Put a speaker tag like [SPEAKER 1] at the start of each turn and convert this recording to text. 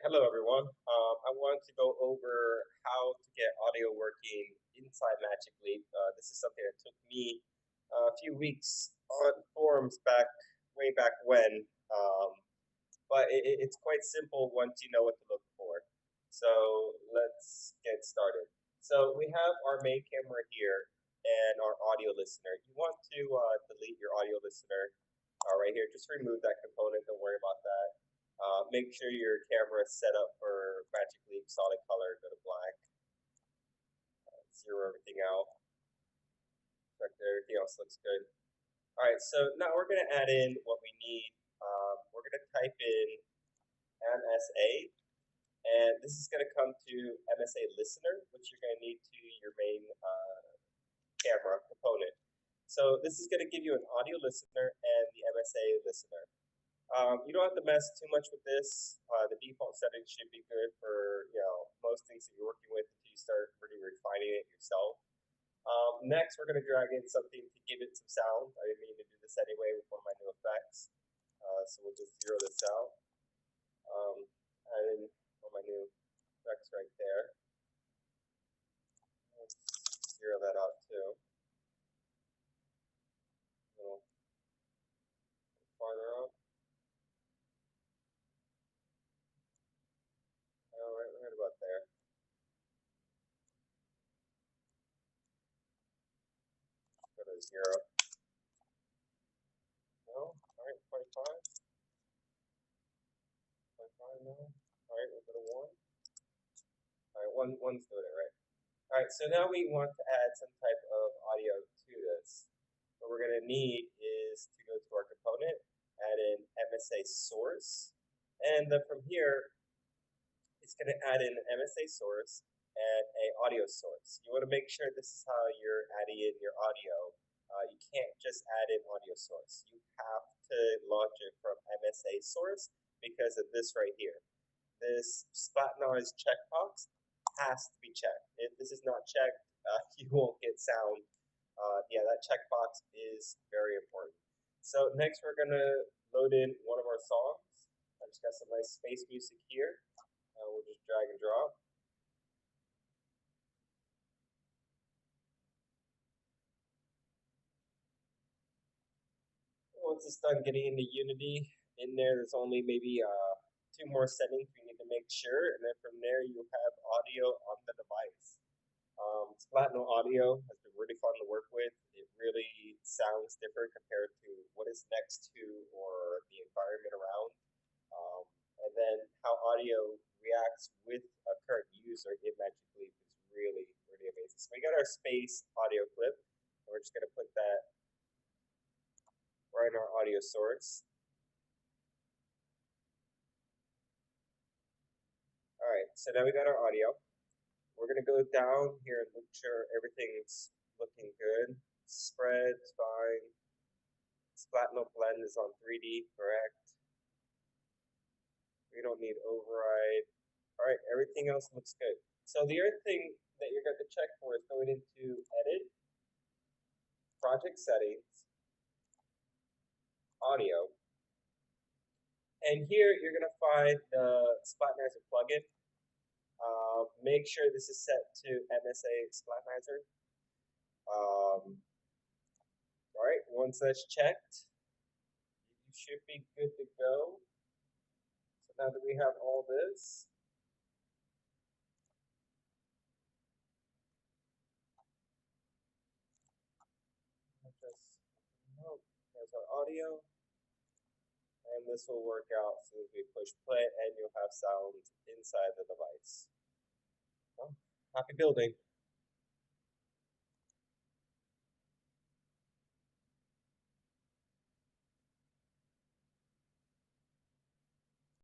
[SPEAKER 1] Hello, everyone. I wanted to go over how to get audio working inside Magic Leap. This is something that took me a few weeks on forums way back when, um, but it's quite simple once you know what to look for. So let's get started. So we have our main camera here and our audio listener. You want to delete your audio listener right here. Just remove that component. Don't worry about that. Make sure your camera is set up for Magic Leap solid color. Go to black. Zero everything out. Check that everything else looks good. All right, so now we're going to add in what we need. We're going to type in MSA, and this is going to come to MSA listener, which you're going to need to your main camera component. So this is going to give you an audio listener and the MSA listener. You don't have to mess too much with this. The default settings should be good for most things that you're working with until you start really refining it yourself. Next, we're going to drag in something to give it some sound. I didn't mean to do this anyway with one of my new effects. So we'll just zero this out. Add in one of my new effects right there. Let's zero that out too. A little farther up. All right, we're right about there. Go to 0. No? All right, 0.5. 0.5 now. All right, we'll go to 1. All right, one's doing it right. All right, so now we want to add some type of audio to this. What we're going to need is to go to our component, add in MSA source, and then from here, it's going to add in MSA source and a audio source. You want to make sure this is how you're adding in your audio. You can't just add in audio source. You have to launch it from MSA source because of this right here. This spot noise checkbox has to be checked. If this is not checked, you won't get sound. Yeah, that checkbox is very important. So next we're going to load in one of our songs. I just got some nice space music here. We'll just drag and drop. Once it's done getting into Unity, in there's only maybe 2 more settings we need to make sure, and then from there you have audio on the device. Splatno audio has been really fun to work with. It really sounds different compared to what is next to or the environment around. And then how audio reacts with a current user in Magic Leap is really, really amazing. So we got our space audio clip, and we're just going to put that right in our audio source. All right, so now we got our audio. We're going to go down here and make sure everything's looking good. Spread's fine. Splatno blend is on 3D, correct. We don't need override. All right, everything else looks good. So the other thing that you're going to check for is going into Edit, Project Settings, Audio. And here you're going to find the Splatnizer plugin. Make sure this is set to MSA Splatnizer. All right, once that's checked, you should be good to go. So now that we have all this, there's our audio, and this will work out as soon as we push play, and you'll have sound inside the device. Well, happy building.